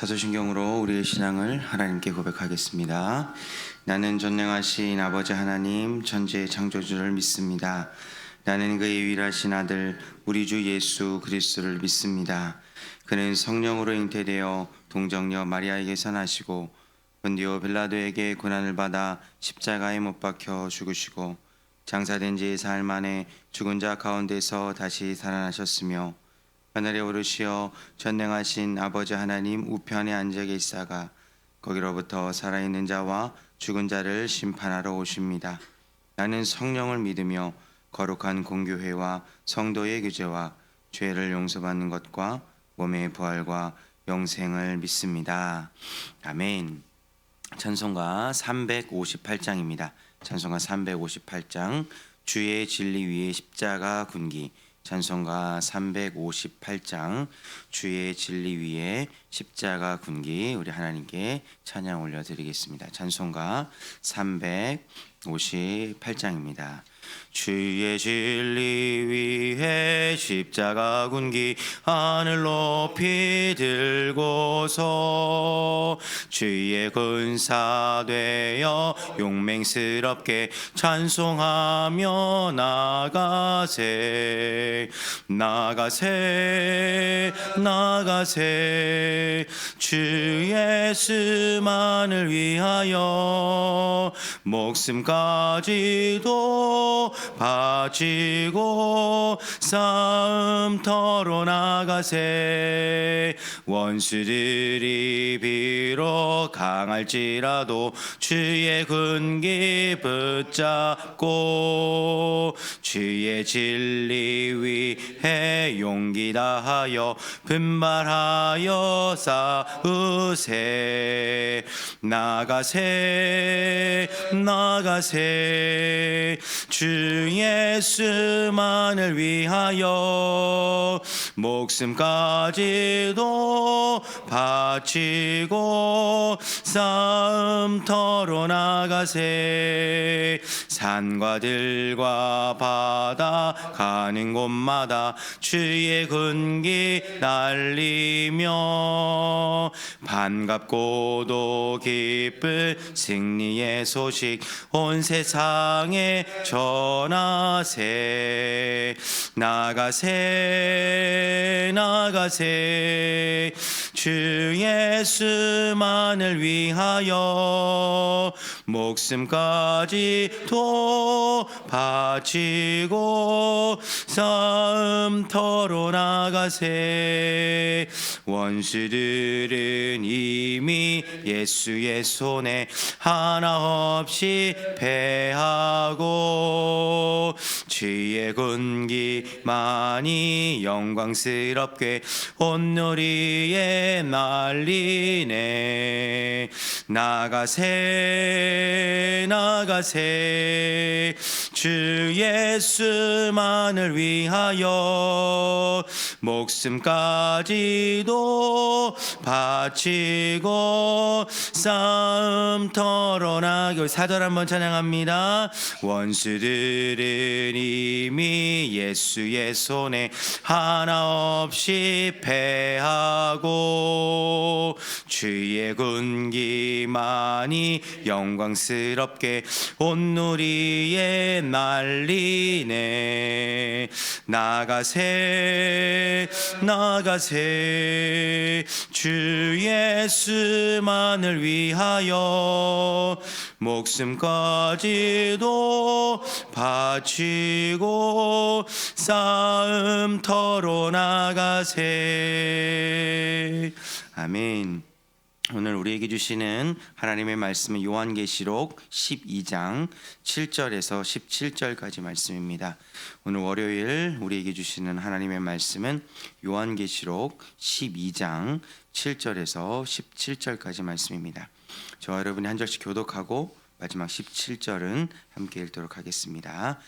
사도신경으로 우리의 신앙을 하나님께 고백하겠습니다. 나는 전능하신 아버지 하나님 천지의 창조주를 믿습니다. 나는 그의 유일하신 아들 우리 주 예수 그리스도를 믿습니다. 그는 성령으로 잉태되어 동정녀 마리아에게서 나시고 본디오 빌라도에게 고난을 받아 십자가에 못 박혀 죽으시고 장사된 지 사흘 만에 죽은 자 가운데서 다시 살아나셨으며 하늘에 오르시어 전능하신 아버지 하나님 우편에 앉아 계시다가 거기로부터 살아있는 자와 죽은 자를 심판하러 오십니다. 나는 성령을 믿으며 거룩한 공교회와 성도의 교제와 죄를 용서받는 것과 몸의 부활과 영생을 믿습니다. 아멘. 찬송가 358장입니다. 찬송가 358장 주의 진리 위에 십자가 군기. 찬송가 358장 주의 진리 위에 십자가 군기. 우리 하나님께 찬양 올려드리겠습니다. 찬송가 358장입니다. 주의 진리 위에 십자가 군기 하늘 높이 들고서 주의 군사 되어 용맹스럽게 찬송하며 나가세 나가세 나가세 주 예수만을 위하여 목숨까지도 바치고 싸움터로 나가세 원수들이 비록 강할지라도 주의 군기 붙잡고 주의 진리 위에 용기 다하여 분발하여 싸우세 나가세 나가세 주 예수만을 위하여 목숨까지도 바치고 싸움터로 나가세 산과 들과 바다 가는 곳마다 주의 군기 날리며 반갑고도 기쁜 승리의 소식 온 세상에 전하세 나가세 나가세 주 예수만을 위하여 목숨까지도 바치고 싸움터로 나가세 원수들은 이미 예수의 손에 하나 없이 패하고 주의 군기만이 영광스럽게 온누리에 날리네 나가세 나가세 주 예수만을 위하여 목숨까지도 바치고 싸움터로 나가 사절 한번 찬양합니다. 원수들은 이미 예수의 손에 하나 없이 패하고 주의 군기만이 영광스럽게 온누리에 날리네 나가세 나가세 주 예수만을 위하여 목숨까지도 바치고 싸움터로 나가세 아멘. 오늘 우리에게 주시는 하나님의 말씀은 요한계시록 12장 7절에서 17절까지 말씀입니다. 오늘 월요일 우리에게 주시는 하나님의 말씀은 요한계시록 12장 7절에서 17절까지 말씀입니다. 저와 여러분이 한 절씩 교독하고 마지막 17절은 함께 읽도록 하겠습니다.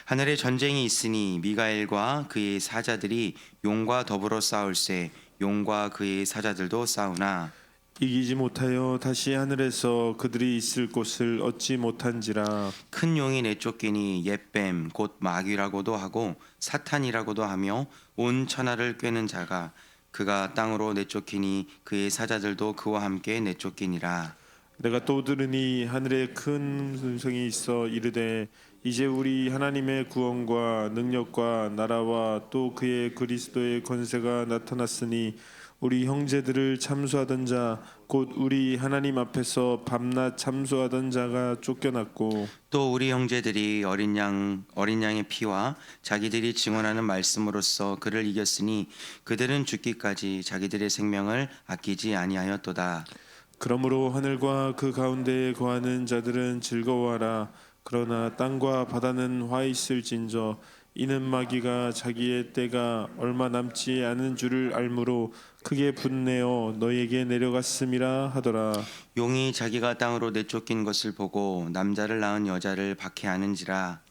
하늘에 전쟁이 있으니 미가엘과 그의 사자들이 용과 더불어 싸울세 용과 그의 사자들도 싸우나 이기지 못하여 다시 하늘에서 그들이 있을 곳을 얻지 못한지라. 큰 용이 내쫓기니 옛뱀 곧 마귀라고도 하고 사탄이라고도 하며 온 천하를 꿰는 자가 그가 땅으로 내쫓기니 그의 사자들도 그와 함께 내쫓기니라. 내가 또 들으니 하늘에 큰 음성이 있어 이르되 이제 우리 하나님의 구원과 능력과 나라와 또 그의 그리스도의 권세가 나타났으니 우리 형제들을 참수하던 자 곧 우리 하나님 앞에서 밤낮 참수하던 자가 쫓겨났고 또 우리 형제들이 어린 양의 피와 자기들이 증언하는 말씀으로써 그를 이겼으니 그들은 죽기까지 자기들의 생명을 아끼지 아니하였도다. 그러므로 하늘과 그 가운데에 거하는 자들은 즐거워하라. 그러나 땅과 바다는 화 있을진저 이는 마귀가 자기의 때가 얼마 남지 않은 줄을 알므로 크게 분내어 너에게 내려갔음이라 하더라. 용이 자기가 땅으로 내쫓긴 것을 보고 남자를 낳은 여자를 박해하는지라.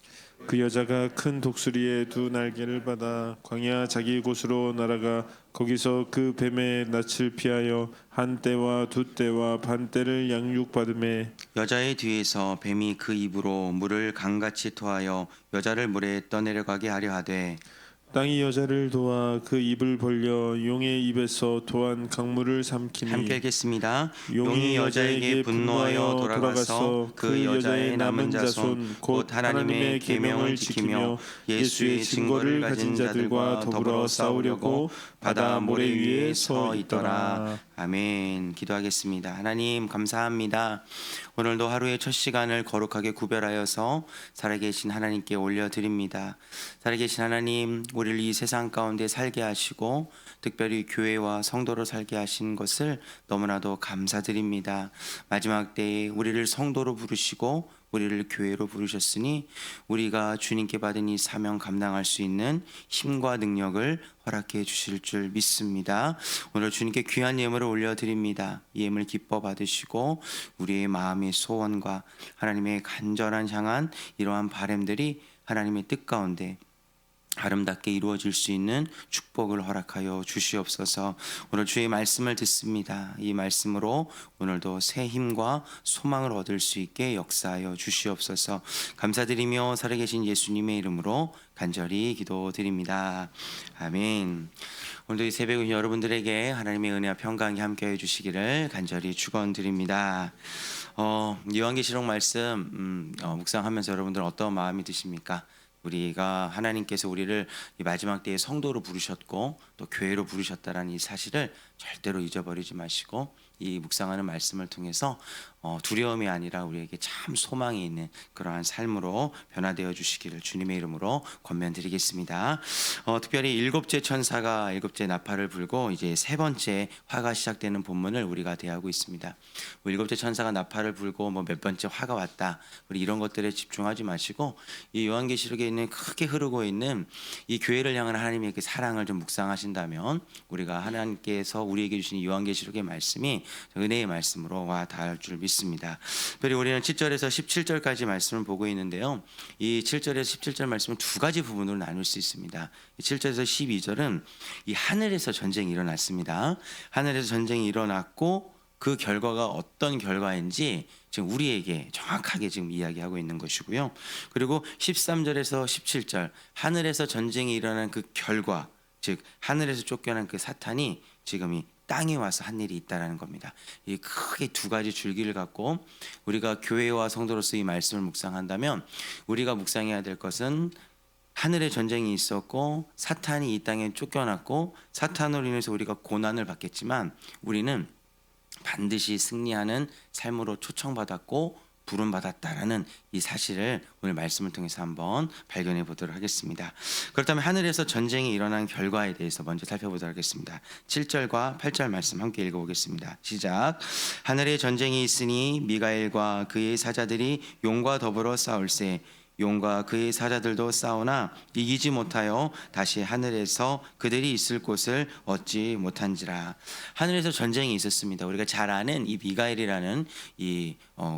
그 여자가 큰 독수리의 두 날개를 받아 광야 자기 곳으로 날아가 거기서 그 뱀의 낯을 피하여 한 때와 두 때와 반 때를 양육받음에 여자의 뒤에서 뱀이 그 입으로 물을 강같이 토하여 여자를 물에 떠내려가게 하려 하되 땅이 여자를 도와 그 입을 벌려 용의 입에서 토한 강물을 삼키니 함께 읽겠습니다. 용이 여자에게 분노하여 돌아가서 그 여자의 남은 자손 곧 하나님의 계명을 지키며 예수의 증거를 가진 자들과 더불어 싸우려고 바다 모래 위에 서 있더라. 아멘. 기도하겠습니다. 하나님 감사합니다. 오늘도 하루의 첫 시간을 거룩하게 구별하여서 살아계신 하나님께 올려드립니다. 살아계신 하나님, 우리를 이 세상 가운데 살게 하시고 특별히 교회와 성도로 살게 하신 것을 너무나도 감사드립니다. 마지막 때에 우리를 성도로 부르시고 우리를 교회로 부르셨으니 우리가 주님께 받은 이 사명 감당할 수 있는 힘과 능력을 허락해 주실 줄 믿습니다. 오늘 주님께 귀한 예물을 올려드립니다. 이 예물 기뻐 받으시고 우리의 마음의 소원과 하나님의 간절한 향한 이러한 바람들이 하나님의 뜻 가운데 아름답게 이루어질 수 있는 축복을 허락하여 주시옵소서. 오늘 주의 말씀을 듣습니다. 이 말씀으로 오늘도 새 힘과 소망을 얻을 수 있게 역사하여 주시옵소서. 감사드리며 살아계신 예수님의 이름으로 간절히 기도드립니다. 아멘. 오늘도 이 새벽은 여러분들에게 하나님의 은혜와 평강이 함께해 주시기를 간절히 축원드립니다. 요한계시록 말씀 묵상하면서 여러분들 어떤 마음이 드십니까? 우리가 하나님께서 우리를 이 마지막 때에 성도로 부르셨고 또 교회로 부르셨다라는 이 사실을 절대로 잊어버리지 마시고 이 묵상하는 말씀을 통해서 두려움이 아니라 우리에게 참 소망이 있는 그러한 삶으로 변화되어 주시기를 주님의 이름으로 권면드리겠습니다. 특별히 일곱째 천사가 일곱째 나팔을 불고 이제 세 번째 화가 시작되는 본문을 우리가 대하고 있습니다. 일곱째 천사가 나팔을 불고 몇 번째 화가 왔다, 우리 이런 것들에 집중하지 마시고 이 요한계시록에 있는 크게 흐르고 있는 이 교회를 향한 하나님의 그 사랑을 좀 묵상하신다면 우리가 하나님께서 우리에게 주신 요한계시록의 말씀이 은혜의 말씀으로 와 닿을 줄 믿습니다. 특별히 우리는 7절에서 17절까지 말씀을 보고 있는데요. 이 7절에서 17절 말씀은 두 가지 부분으로 나눌 수 있습니다. 7절에서 12절은 이 하늘에서 전쟁이 일어났습니다. 하늘에서 전쟁이 일어났고 그 결과가 어떤 결과인지 지금 우리에게 정확하게 지금 이야기하고 있는 것이고요. 그리고 13절에서 17절 하늘에서 전쟁이 일어난 그 결과, 즉 하늘에서 쫓겨난 그 사탄이 지금 이 땅에 와서 한 일이 있다라는 겁니다. 이 크게 두 가지 줄기를 갖고 우리가 교회와 성도로서 이 말씀을 묵상한다면 우리가 묵상해야 될 것은 하늘에 전쟁이 있었고 사탄이 이 땅에 쫓겨났고 사탄으로 인해서 우리가 고난을 받겠지만 우리는 반드시 승리하는 삶으로 초청받았고 부름받았다라는 이 사실을 오늘 말씀을 통해서 한번 발견해 보도록 하겠습니다. 그렇다면 하늘에서 전쟁이 일어난 결과에 대해서 먼저 살펴보도록 하겠습니다. 7절과 8절 말씀 함께 읽어보겠습니다. 시작. 하늘에 전쟁이 있으니 미가엘과 그의 사자들이 용과 더불어 싸울세 용과 그의 사자들도 싸우나 이기지 못하여 다시 하늘에서 그들이 있을 곳을 얻지 못한지라. 하늘에서 전쟁이 있었습니다. 우리가 잘 아는 이 미가엘이라는 이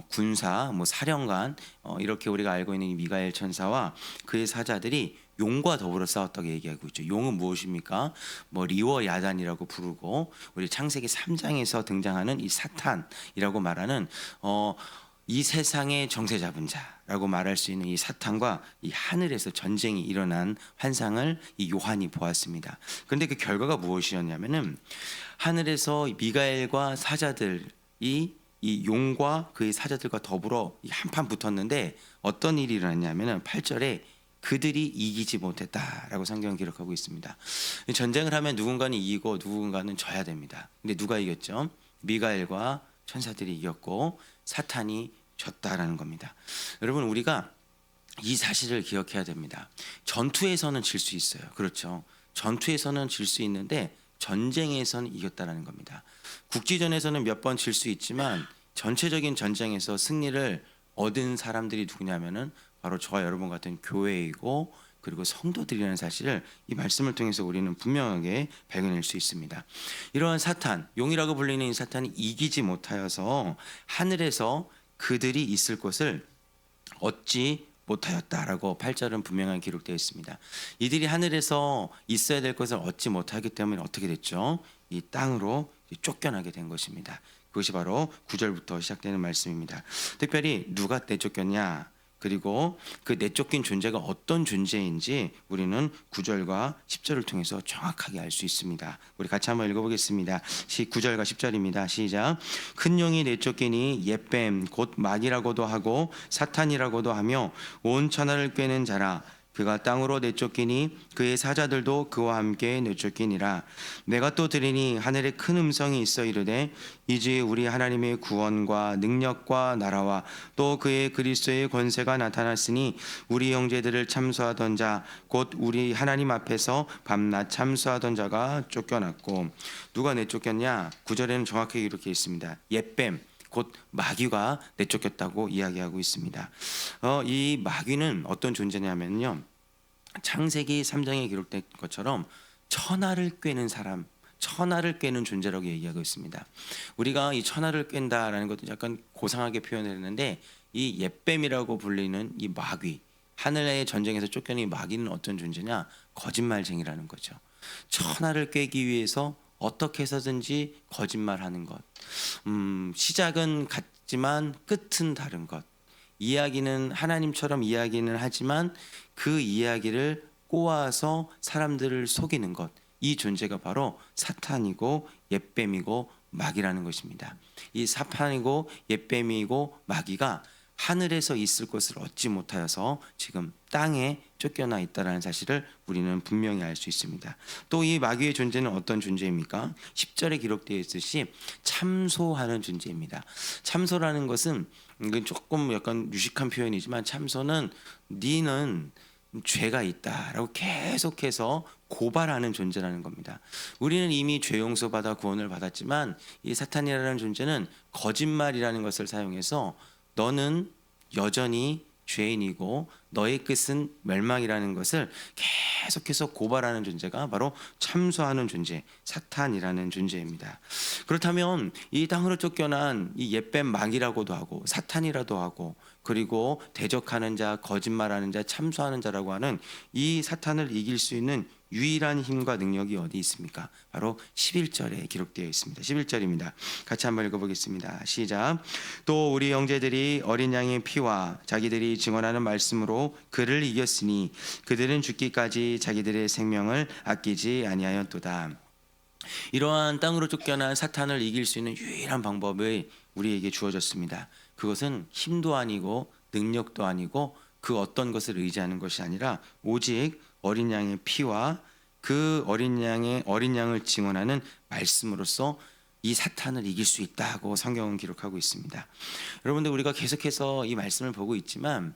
군사 사령관, 이렇게 우리가 알고 있는 이 미가엘 천사와 그의 사자들이 용과 더불어 싸웠다고 얘기하고 있죠. 용은 무엇입니까? 리워 야단이라고 부르고 우리 창세기 3장에서 등장하는 이 사탄이라고 말하는 이 세상의 정세 잡은 자라고 말할 수 있는 이 사탄과 이 하늘에서 전쟁이 일어난 환상을 이 요한이 보았습니다. 그런데 그 결과가 무엇이었냐면은 하늘에서 미가엘과 사자들이 이 용과 그의 사자들과 더불어 한판 붙었는데 어떤 일이 일어났냐면은 8절에 그들이 이기지 못했다라고 성경은 기록하고 있습니다. 전쟁을 하면 누군가는 이기고 누군가는 져야 됩니다. 근데 누가 이겼죠? 미가엘과 천사들이 이겼고 사탄이 졌다라는 겁니다. 여러분, 우리가 이 사실을 기억해야 됩니다. 전투에서는 질 수 있어요. 그렇죠? 전투에서는 질 수 있는데 전쟁에서는 이겼다라는 겁니다. 국지전에서는 몇 번 질 수 있지만 전체적인 전쟁에서 승리를 얻은 사람들이 누구냐면은 바로 저와 여러분 같은 교회이고 그리고 성도들이라는 사실을 이 말씀을 통해서 우리는 분명하게 발견할 수 있습니다. 이러한 사탄, 용이라고 불리는 이 사탄이 이기지 못하여서 하늘에서 그들이 있을 곳을 얻지 못하였다라고 8절은 분명하게 기록되어 있습니다. 이들이 하늘에서 있어야 될 것을 얻지 못하기 때문에 어떻게 됐죠? 이 땅으로 쫓겨나게 된 것입니다. 그것이 바로 9절부터 시작되는 말씀입니다. 특별히 누가 내쫓겼냐? 그리고 그 내쫓긴 존재가 어떤 존재인지 우리는 9절과 10절을 통해서 정확하게 알 수 있습니다. 우리 같이 한번 읽어보겠습니다. 9절과 10절입니다. 시작. 큰 용이 내쫓기니 옛뱀 곧 마귀라고도 하고 사탄이라고도 하며 온 천하를 꿰는 자라. 그가 땅으로 내쫓기니 그의 사자들도 그와 함께 내쫓기니라. 내가 또 들으니 하늘에 큰 음성이 있어 이르되 이제 우리 하나님의 구원과 능력과 나라와 또 그의 그리스도의 권세가 나타났으니 우리 형제들을 참수하던 자 곧 우리 하나님 앞에서 밤낮 참수하던 자가 쫓겨났고. 누가 내쫓겼냐? 9절에는 정확하게 이렇게 있습니다. 옛뱀 곧 마귀가 내쫓겼다고 이야기하고 있습니다. 이 마귀는 어떤 존재냐면요, 창세기 3장에 기록된 것처럼 천하를 꿰는 사람, 천하를 꿰는 존재라고 얘기하고 있습니다. 우리가 이 천하를 꿰다라는 것도 약간 고상하게 표현했는데 이 옛뱀이라고 불리는 이 마귀, 하늘의 전쟁에서 쫓겨난 이 마귀는 어떤 존재냐? 거짓말쟁이라는 거죠. 천하를 꿰기 위해서 어떻게 해서든지 거짓말하는 것. 시작은 같지만 끝은 다른 것. 이야기는 하나님처럼 이야기는 하지만 그 이야기를 꼬아서 사람들을 속이는 것. 이 존재가 바로 사탄이고 옛뱀이고 마귀라는 것입니다. 이 사탄이고 옛뱀이고 마귀가 하늘에서 있을 것을 얻지 못하여서 지금 땅에 쫓겨나 있다는 사실을 우리는 분명히 알 수 있습니다. 또 이 마귀의 존재는 어떤 존재입니까? 10절에 기록되어 있듯이 참소하는 존재입니다. 참소라는 것은 조금 약간 유식한 표현이지만 참소는 니는 죄가 있다라고 계속해서 고발하는 존재라는 겁니다. 우리는 이미 죄 용서받아 구원을 받았지만 이 사탄이라는 존재는 거짓말이라는 것을 사용해서 너는 여전히 죄인이고 너의 끝은 멸망이라는 것을 계속해서 고발하는 존재가 바로 참소하는 존재, 사탄이라는 존재입니다. 그렇다면 이 땅으로 쫓겨난 이 옛뱀 마귀라고도 하고 사탄이라도 하고 그리고 대적하는 자, 거짓말하는 자, 참소하는 자라고 하는 이 사탄을 이길 수 있는 유일한 힘과 능력이 어디 있습니까? 바로 11절에 기록되어 있습니다. 11절입니다. 같이 한번 읽어보겠습니다. 시작. 또 우리 형제들이 어린 양의 피와 자기들이 증언하는 말씀으로 그를 이겼으니 그들은 죽기까지 자기들의 생명을 아끼지 아니하였도다. 이러한 땅으로 쫓겨난 사탄을 이길 수 있는 유일한 방법이 우리에게 주어졌습니다. 그것은 힘도 아니고 능력도 아니고 그 어떤 것을 의지하는 것이 아니라 오직 어린 양의 피와 그 어린 양을 증언하는 말씀으로써 이 사탄을 이길 수 있다고 성경은 기록하고 있습니다. 여러분들, 우리가 계속해서 이 말씀을 보고 있지만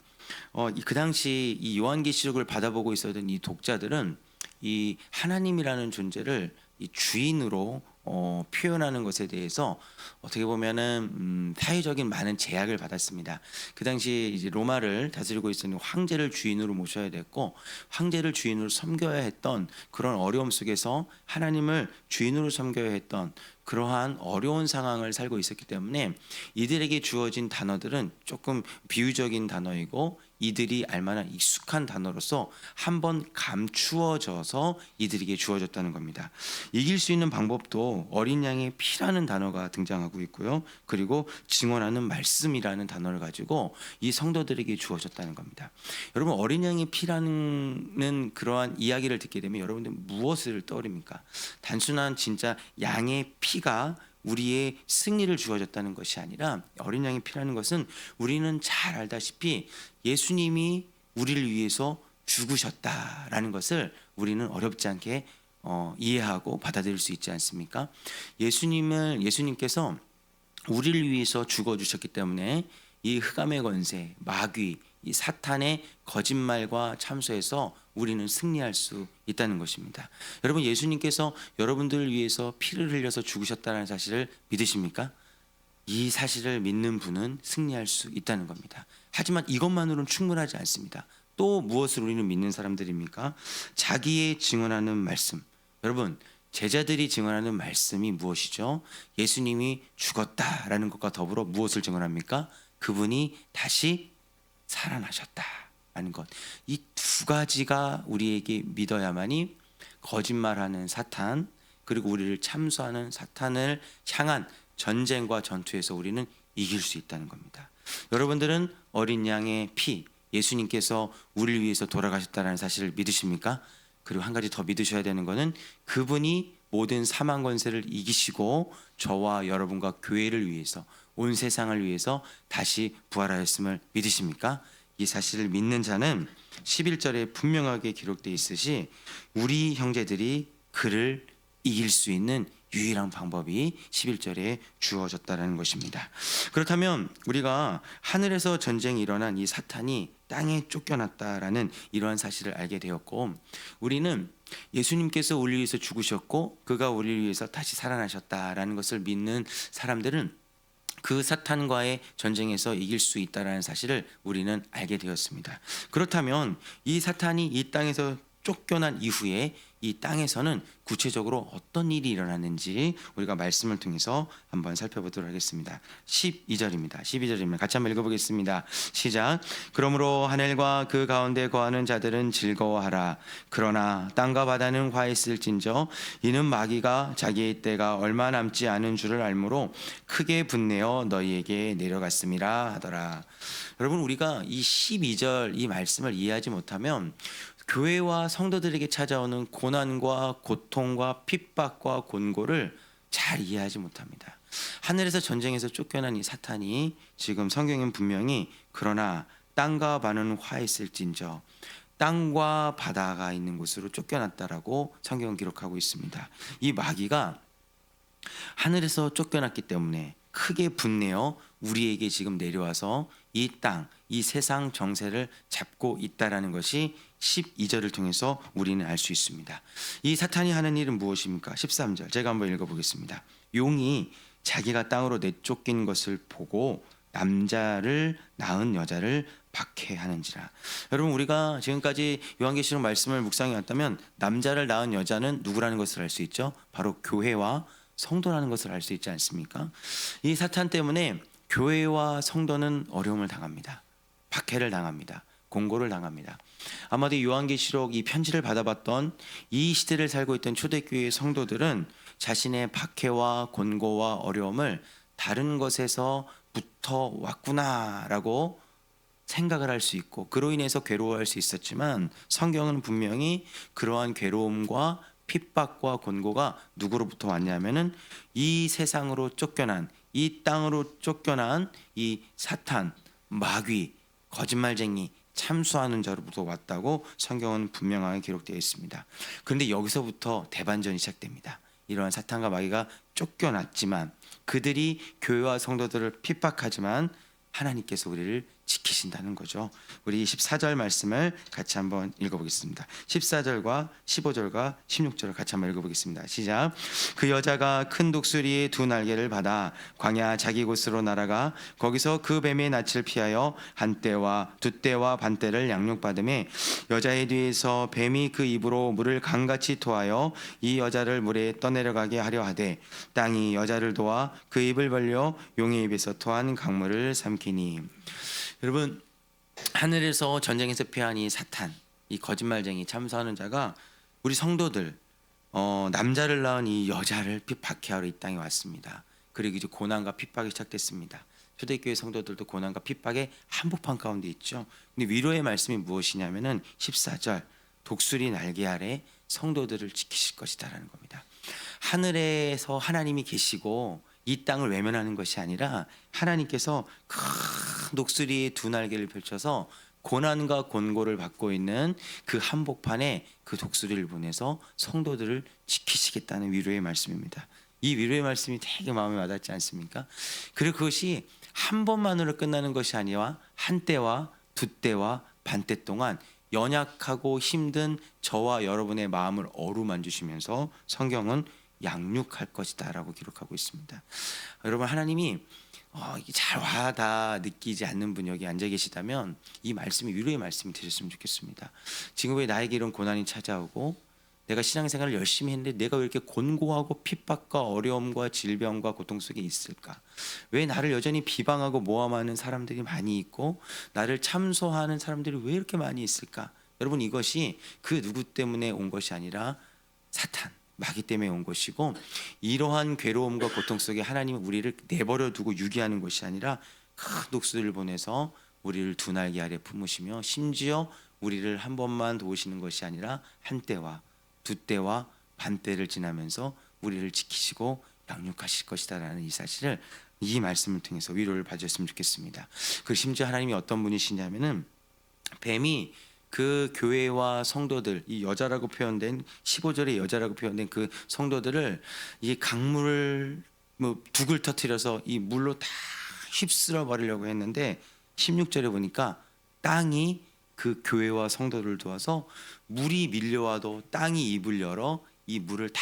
그 당시 이 요한계시록을 받아보고 있었던 이 독자들은 이 하나님이라는 존재를 이 주인으로 표현하는 것에 대해서 어떻게 보면은 사회적인 많은 제약을 받았습니다. 그 당시 이제 로마를 다스리고 있었는 황제를 주인으로 모셔야 됐고 황제를 주인으로 섬겨야 했던 그런 어려움 속에서 하나님을 주인으로 섬겨야 했던 그러한 어려운 상황을 살고 있었기 때문에 이들에게 주어진 단어들은 조금 비유적인 단어이고 이들이 알만한 익숙한 단어로서 한번 감추어져서 이들에게 주어졌다는 겁니다. 이길 수 있는 방법도 어린 양의 피라는 단어가 등장하고 있고요. 그리고 증언하는 말씀이라는 단어를 가지고 이 성도들에게 주어졌다는 겁니다. 여러분, 어린 양의 피라는 그러한 이야기를 듣게 되면 여러분들 무엇을 떠올립니까? 단순한 진짜 양의 피가 우리의 승리를 주어졌다는 것이 아니라 어린 양의 피라는 것은 우리는 잘 알다시피 예수님이 우리를 위해서 죽으셨다라는 것을 우리는 어렵지 않게 이해하고 받아들일 수 있지 않습니까? 예수님께서 우리를 위해서 죽어주셨기 때문에 이 흑암의 권세, 마귀, 이 사탄의 거짓말과 참소에서 우리는 승리할 수 있다는 것입니다. 여러분, 예수님께서 여러분들을 위해서 피를 흘려서 죽으셨다는 사실을 믿으십니까? 이 사실을 믿는 분은 승리할 수 있다는 겁니다. 하지만 이것만으로는 충분하지 않습니다. 또 무엇을 우리는 믿는 사람들입니까? 자기의 증언하는 말씀. 여러분, 제자들이 증언하는 말씀이 무엇이죠? 예수님이 죽었다라는 것과 더불어 무엇을 증언합니까? 그분이 다시 살아나셨다라는 것. 이 두 가지가 우리에게 믿어야만이 거짓말하는 사탄, 그리고 우리를 참소하는 사탄을 향한 전쟁과 전투에서 우리는 이길 수 있다는 겁니다. 여러분들은 어린 양의 피, 예수님께서 우리를 위해서 돌아가셨다는 사실을 믿으십니까? 그리고 한 가지 더 믿으셔야 되는 것은 그분이 모든 사망 권세를 이기시고 저와 여러분과 교회를 위해서, 온 세상을 위해서 다시 부활하였음을 믿으십니까? 이 사실을 믿는 자는 11절에 분명하게 기록되어 있으시 우리 형제들이 그를 이길 수 있는 유일한 방법이 11절에 주어졌다는 것입니다. 그렇다면 우리가 하늘에서 전쟁이 일어난 이 사탄이 땅에 쫓겨났다라는 이러한 사실을 알게 되었고, 우리는 예수님께서 우리를 위해서 죽으셨고 그가 우리를 위해서 다시 살아나셨다라는 것을 믿는 사람들은 그 사탄과의 전쟁에서 이길 수 있다라는 사실을 우리는 알게 되었습니다. 그렇다면 이 사탄이 이 땅에서 쫓겨난 이후에 이 땅에서는 구체적으로 어떤 일이 일어났는지 우리가 말씀을 통해서 한번 살펴보도록 하겠습니다. 12절입니다. 같이 한번 읽어보겠습니다. 시작. 그러므로 하늘과 그 가운데 거하는 자들은 즐거워하라. 그러나 땅과 바다는 화했을진저 이는 마귀가 자기의 때가 얼마 남지 않은 줄을 알므로 크게 분내어 너희에게 내려갔음이라 하더라. 여러분, 우리가 이 12절 이 말씀을 이해하지 못하면 교회와 성도들에게 찾아오는 고난과 고통과 핍박과 곤고를 잘 이해하지 못합니다. 하늘에서 전쟁에서 쫓겨난 이 사탄이 지금 성경은 분명히 그러나 땅과 바다는 화했을진저 땅과 바다가 있는 곳으로 쫓겨났다라고 성경은 기록하고 있습니다. 이 마귀가 하늘에서 쫓겨났기 때문에 크게 분내어 우리에게 지금 내려와서 이 땅, 이 세상 정세를 잡고 있다라는 것이 12절을 통해서 우리는 알 수 있습니다. 이 사탄이 하는 일은 무엇입니까? 13절 제가 한번 읽어보겠습니다. 용이 자기가 땅으로 내쫓긴 것을 보고 남자를 낳은 여자를 박해하는지라. 여러분, 우리가 지금까지 요한계시록 말씀을 묵상해 왔다면 남자를 낳은 여자는 누구라는 것을 알 수 있죠? 바로 교회와 성도라는 것을 알 수 있지 않습니까? 이 사탄 때문에 교회와 성도는 어려움을 당합니다. 박해를 당합니다. 공고를 당합니다. 아마도 요한계시록 이 편지를 받아봤던 이 시대를 살고 있던 초대교회의 성도들은 자신의 박해와 곤고와 어려움을 다른 것에서부터 왔구나라고 생각을 할 수 있고 그로 인해서 괴로워할 수 있었지만 성경은 분명히 그러한 괴로움과 핍박과 곤고가 누구로부터 왔냐면은 이 세상으로 쫓겨난, 이 땅으로 쫓겨난 이 사탄, 마귀, 거짓말쟁이, 참수하는 자로부터 왔다고 성경은 분명하게 기록되어 있습니다. 그런데 여기서부터 대반전이 시작됩니다. 이러한 사탄과 마귀가 쫓겨났지만 그들이 교회와 성도들을 핍박하지만 하나님께서 우리를 지키신다는 거죠. 우리 14절 말씀을 같이 한번 읽어보겠습니다. 14절과 15절과 16절을 같이 한번 읽어보겠습니다. 시작. 그 여자가 큰 독수리의 두 날개를 받아 광야 자기 곳으로 날아가 거기서 그 뱀의 낯을 피하여 한 떼와 두 떼와 반 떼를 양육받음에 여자의 뒤에서 뱀이 그 입으로 물을 강같이 토하여 이 여자를 물에 떠내려가게 하려 하되 땅이 여자를 도와 그 입을 벌려 용의 입에서 토한 강물을 삼키니. 여러분, 하늘에서 전쟁에서 피한 이 사탄, 이 거짓말쟁이 참소하는 자가 우리 성도들, 남자를 낳은 이 여자를 박해하러 이 땅에 왔습니다. 그리고 이제 고난과 핍박이 시작됐습니다. 초대교회 성도들도 고난과 핍박의 한복판 가운데 있죠. 근데 위로의 말씀이 무엇이냐면은 14절, 독수리 날개 아래 성도들을 지키실 것이다라는 겁니다. 하늘에서 하나님이 계시고 이 땅을 외면하는 것이 아니라 하나님께서 큰 독수리의 두 날개를 펼쳐서 고난과 곤고를 받고 있는 그 한복판에 그 독수리를 보내서 성도들을 지키시겠다는 위로의 말씀입니다. 이 위로의 말씀이 되게 마음에 와닿지 않습니까? 그리고 그것이 한 번만으로 끝나는 것이 아니라 한 때와 두 때와 반 때 동안 연약하고 힘든 저와 여러분의 마음을 어루만지시면서 성경은 양육할 것이다라고 기록하고 있습니다. 여러분, 하나님이 이게 잘 와다 느끼지 않는 분 여기 앉아 계시다면 이 말씀이 위로의 말씀이 되셨으면 좋겠습니다. 지금 왜 나에게 이런 고난이 찾아오고 내가 신앙생활을 열심히 했는데 내가 왜 이렇게 곤고하고 핍박과 어려움과 질병과 고통 속에 있을까? 왜 나를 여전히 비방하고 모함하는 사람들이 많이 있고 나를 참소하는 사람들이 왜 이렇게 많이 있을까? 여러분, 이것이 그 누구 때문에 온 것이 아니라 사탄, 마귀 때문에 온 것이고, 이러한 괴로움과 고통 속에 하나님은 우리를 내버려 두고 유기하는 것이 아니라 큰 독수리를 보내서 우리를 두 날개 아래 품으시며 심지어 우리를 한 번만 도우시는 것이 아니라 한 때와 두 때와 반 때를 지나면서 우리를 지키시고 양육하실 것이다라는 이 사실을 이 말씀을 통해서 위로를 받으셨으면 좋겠습니다. 그리고 심지어 하나님이 어떤 분이시냐면은 뱀이 그 교회와 성도들, 이 여자라고 표현된 15절의 여자라고 표현된 그 성도들을 이 강물을 북을 터뜨려서 이 물로 다 휩쓸어 버리려고 했는데 16절에 보니까 땅이 그 교회와 성도를 도와서 물이 밀려와도 땅이 입을 열어 이 물을 다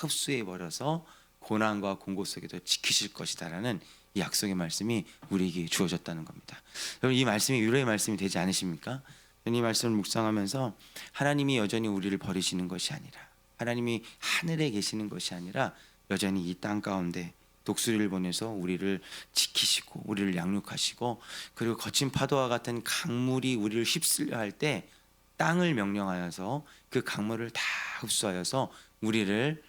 흡수해 버려서 고난과 공고 속에도 지키실 것이다라는 이 약속의 말씀이 우리에게 주어졌다는 겁니다. 여러분, 이 말씀이 위로의 말씀이 되지 않으십니까? 이 말씀을 묵상하면서 하나님이 여전히 우리를 버리시는 것이 아니라, 하나님이 하늘에 계시는 것이 아니라 여전히 이 땅 가운데 독수리를 보내서 우리를 지키시고 우리를 양육하시고, 그리고 거친 파도와 같은 강물이 우리를 휩쓸려 할 때 땅을 명령하여서 그 강물을 다 흡수하여서 우리를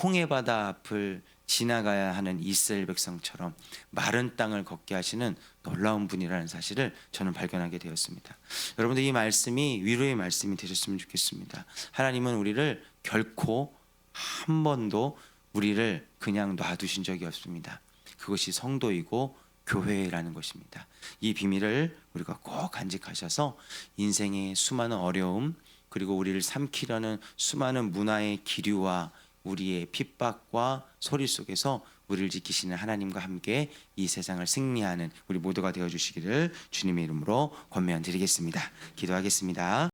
홍해바다 앞을 지나가야 하는 이스라엘 백성처럼 마른 땅을 걷게 하시는 놀라운 분이라는 사실을 저는 발견하게 되었습니다. 여러분들, 이 말씀이 위로의 말씀이 되셨으면 좋겠습니다. 하나님은 우리를 결코 한 번도 우리를 그냥 놔두신 적이 없습니다. 그것이 성도이고 교회라는 것입니다. 이 비밀을 우리가 꼭 간직하셔서 인생의 수많은 어려움, 그리고 우리를 삼키려는 수많은 문화의 기류와 우리의 핍박과 소리 속에서 우리를 지키시는 하나님과 함께 이 세상을 승리하는 우리 모두가 되어주시기를 주님의 이름으로 권면드리겠습니다. 기도하겠습니다.